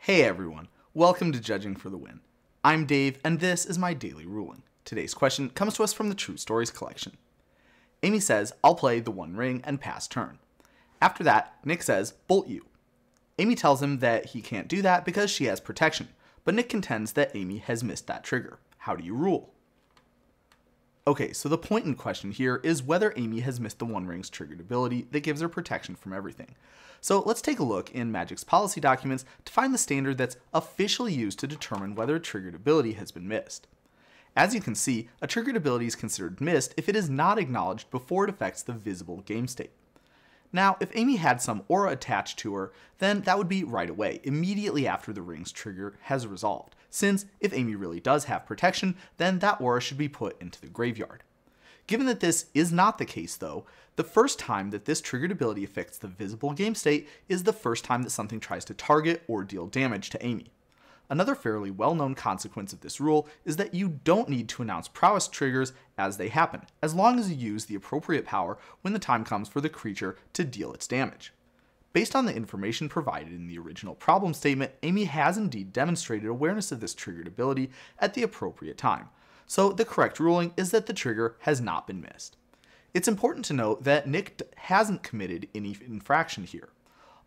Hey everyone, welcome to Judging for the Win. I'm Dave, and this is my daily ruling. Today's question comes to us from the True Stories collection. Amy says, I'll play the one ring and pass turn. After that, Nick says, bolt you. Amy tells him that he can't do that because she has protection, but Nick contends that Amy has missed that trigger. How do you rule? Okay, so the point in question here is whether Amy has missed the one ring's triggered ability that gives her protection from everything. So let's take a look in Magic's policy documents to find the standard that's officially used to determine whether a triggered ability has been missed. As you can see, a triggered ability is considered missed if it is not acknowledged before it affects the visible game state. Now, if Amy had some aura attached to her, then that would be right away, immediately after the ring's trigger has resolved, since if Amy really does have protection, then that aura should be put into the graveyard. Given that this is not the case though, the first time that this triggered ability affects the visible game state is the first time that something tries to target or deal damage to Amy. Another fairly well-known consequence of this rule is that you don't need to announce prowess triggers as they happen, as long as you use the appropriate power when the time comes for the creature to deal its damage. Based on the information provided in the original problem statement, Amy has indeed demonstrated awareness of this triggered ability at the appropriate time, so the correct ruling is that the trigger has not been missed. It's important to note that Nick hasn't committed any infraction here.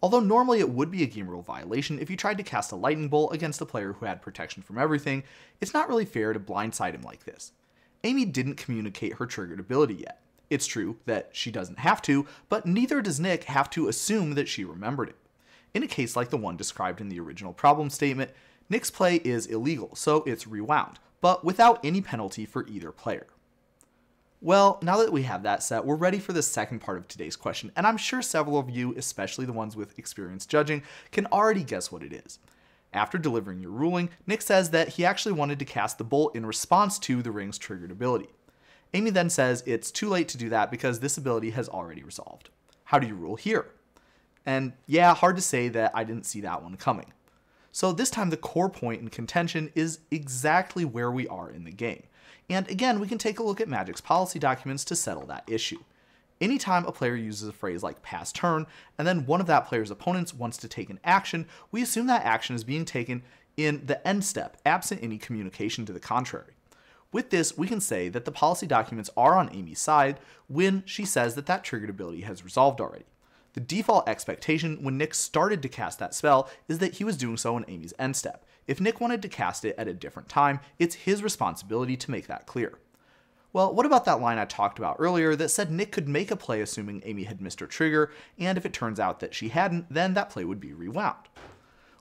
Although normally it would be a game rule violation if you tried to cast a lightning bolt against a player who had protection from everything, it's not really fair to blindside him like this. Amy didn't communicate her triggered ability yet. It's true that she doesn't have to, but neither does Nick have to assume that she remembered it. In a case like the one described in the original problem statement, Nick's play is illegal, so it's rewound, but without any penalty for either player. Well, now that we have that set, we're ready for the second part of today's question, and I'm sure several of you, especially the ones with experience judging, can already guess what it is. After delivering your ruling, Nick says that he actually wanted to cast the bolt in response to the ring's triggered ability. Amy then says it's too late to do that because this ability has already resolved. How do you rule here? And yeah, hard to say that I didn't see that one coming. So this time the core point in contention is exactly where we are in the game. And again, we can take a look at Magic's policy documents to settle that issue. Anytime a player uses a phrase like pass turn, and then one of that player's opponents wants to take an action, we assume that action is being taken in the end step, absent any communication to the contrary. With this, we can say that the policy documents are on Amy's side when she says that that triggered ability has resolved already. The default expectation when Nick started to cast that spell is that he was doing so in Amy's end step. If Nick wanted to cast it at a different time, it's his responsibility to make that clear. Well, what about that line I talked about earlier that said Nick could make a play assuming Amy had missed her trigger, and if it turns out that she hadn't, then that play would be rewound?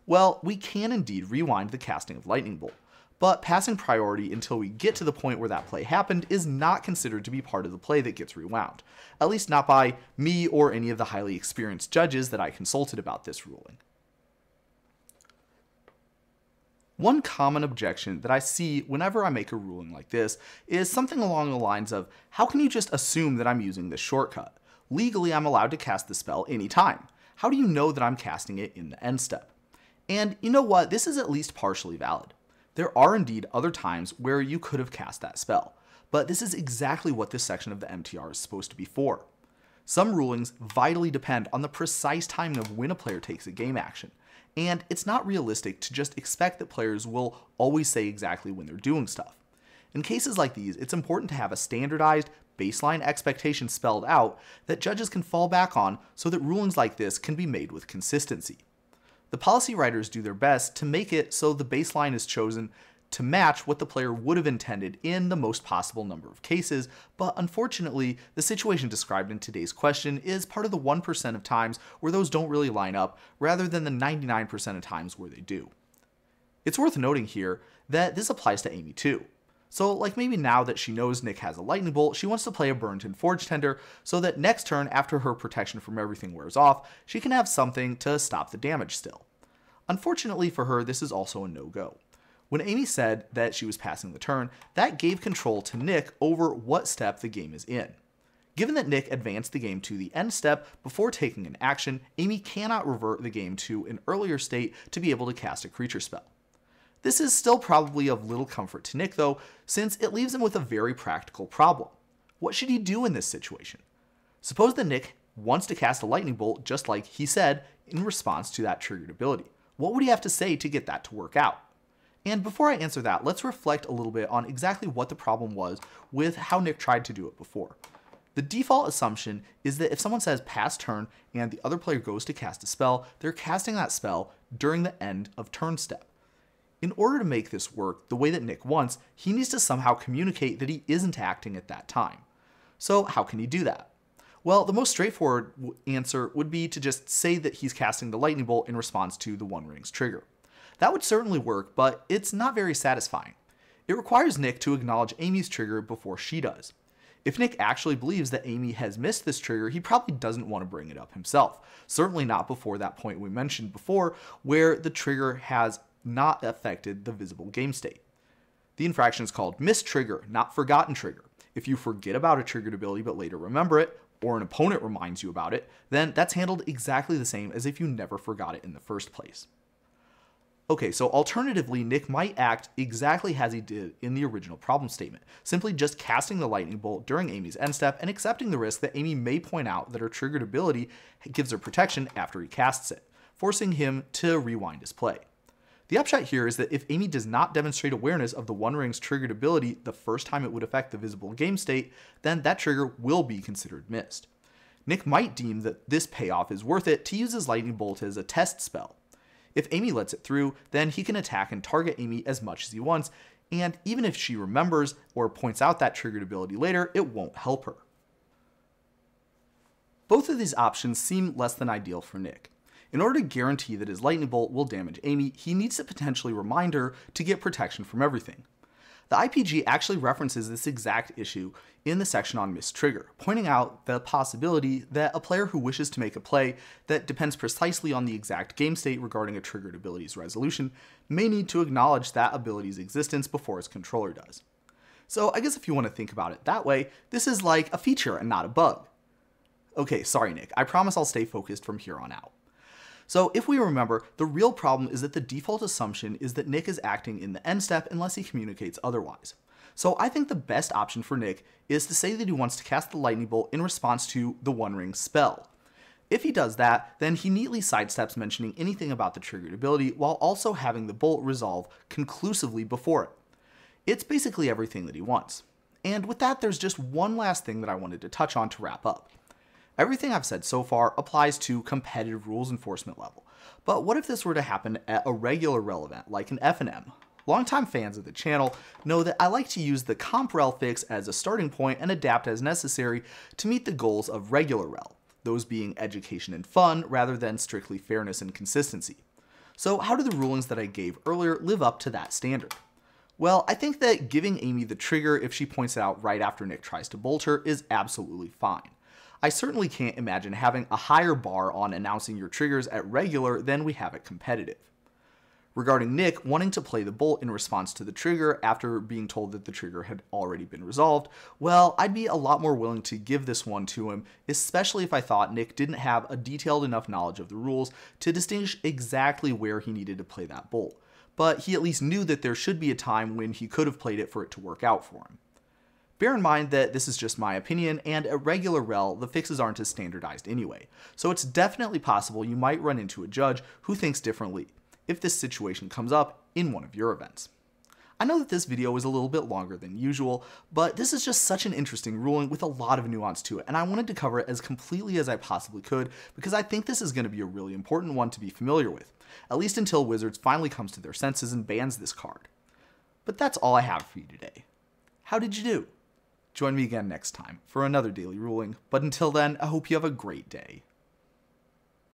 Well, we can indeed rewind the casting of Lightning Bolt, but passing priority until we get to the point where that play happened is not considered to be part of the play that gets rewound, at least not by me or any of the highly experienced judges that I consulted about this ruling. One common objection that I see whenever I make a ruling like this is something along the lines of, how can you just assume that I'm using this shortcut? Legally, I'm allowed to cast the spell anytime. How do you know that I'm casting it in the end step? And you know what? This is at least partially valid. There are indeed other times where you could have cast that spell, but this is exactly what this section of the MTR is supposed to be for. Some rulings vitally depend on the precise timing of when a player takes a game action, and it's not realistic to just expect that players will always say exactly when they're doing stuff. In cases like these, it's important to have a standardized baseline expectation spelled out that judges can fall back on so that rulings like this can be made with consistency. The policy writers do their best to make it so the baseline is chosen to match what the player would have intended in the most possible number of cases, but unfortunately, the situation described in today's question is part of the 1% of times where those don't really line up, rather than the 99% of times where they do. It's worth noting here that this applies to Amy too. So like maybe now that she knows Nick has a lightning bolt, she wants to play a Burnt Forge Tender so that next turn after her protection from everything wears off, she can have something to stop the damage still. Unfortunately for her, this is also a no-go. When Amy said that she was passing the turn, that gave control to Nick over what step the game is in. Given that Nick advanced the game to the end step before taking an action, Amy cannot revert the game to an earlier state to be able to cast a creature spell. This is still probably of little comfort to Nick though, since it leaves him with a very practical problem. What should he do in this situation? Suppose that Nick wants to cast a lightning bolt just like he said in response to that triggered ability. What would he have to say to get that to work out? And before I answer that, let's reflect a little bit on exactly what the problem was with how Nick tried to do it before. The default assumption is that if someone says pass turn and the other player goes to cast a spell, they're casting that spell during the end of turn step. In order to make this work the way that Nick wants, he needs to somehow communicate that he isn't acting at that time. So how can he do that? Well, the most straightforward answer would be to just say that he's casting the lightning bolt in response to the One Ring's trigger. That would certainly work, but it's not very satisfying. It requires Nick to acknowledge Amy's trigger before she does. If Nick actually believes that Amy has missed this trigger, he probably doesn't want to bring it up himself. Certainly not before that point we mentioned before, where the trigger has not affected the visible game state. The infraction is called missed trigger, not forgotten trigger. If you forget about a triggered ability but later remember it, or an opponent reminds you about it, then that's handled exactly the same as if you never forgot it in the first place. Okay, so alternatively, Nick might act exactly as he did in the original problem statement, simply just casting the lightning bolt during Amy's end step and accepting the risk that Amy may point out that her triggered ability gives her protection after he casts it, forcing him to rewind his play. The upshot here is that if Amy does not demonstrate awareness of the One Ring's triggered ability the first time it would affect the visible game state, then that trigger will be considered missed. Nick might deem that this payoff is worth it to use his lightning bolt as a test spell. If Amy lets it through, then he can attack and target Amy as much as he wants, and even if she remembers or points out that triggered ability later, it won't help her. Both of these options seem less than ideal for Nick. In order to guarantee that his lightning bolt will damage Amy, he needs to potentially remind her to get protection from everything. The IPG actually references this exact issue in the section on missed trigger, pointing out the possibility that a player who wishes to make a play that depends precisely on the exact game state regarding a triggered ability's resolution may need to acknowledge that ability's existence before his controller does. So I guess if you want to think about it that way, this is like a feature and not a bug. Okay, sorry Nick, I promise I'll stay focused from here on out. So if we remember, the real problem is that the default assumption is that Nick is acting in the end step unless he communicates otherwise. So I think the best option for Nick is to say that he wants to cast the lightning bolt in response to the One Ring spell. If he does that, then he neatly sidesteps mentioning anything about the triggered ability while also having the bolt resolve conclusively before it. It's basically everything that he wants. And with that, there's just one last thing that I wanted to touch on to wrap up. Everything I've said so far applies to competitive rules enforcement level, but what if this were to happen at a regular rel event like an F&M? Longtime fans of the channel know that I like to use the comp rel fix as a starting point and adapt as necessary to meet the goals of regular rel, those being education and fun rather than strictly fairness and consistency. So how do the rulings that I gave earlier live up to that standard? Well, I think that giving Amy the trigger if she points it out right after Nick tries to bolt her is absolutely fine. I certainly can't imagine having a higher bar on announcing your triggers at regular than we have at competitive. Regarding Nick wanting to play the bolt in response to the trigger after being told that the trigger had already been resolved, well, I'd be a lot more willing to give this one to him, especially if I thought Nick didn't have a detailed enough knowledge of the rules to distinguish exactly where he needed to play that bolt, but he at least knew that there should be a time when he could have played it for it to work out for him. Bear in mind that this is just my opinion, and at regular rel, the fixes aren't as standardized anyway, so it's definitely possible you might run into a judge who thinks differently if this situation comes up in one of your events. I know that this video is a little bit longer than usual, but this is just such an interesting ruling with a lot of nuance to it, and I wanted to cover it as completely as I possibly could because I think this is going to be a really important one to be familiar with, at least until Wizards finally comes to their senses and bans this card. But that's all I have for you today. How did you do? Join me again next time for another daily ruling, but until then, I hope you have a great day.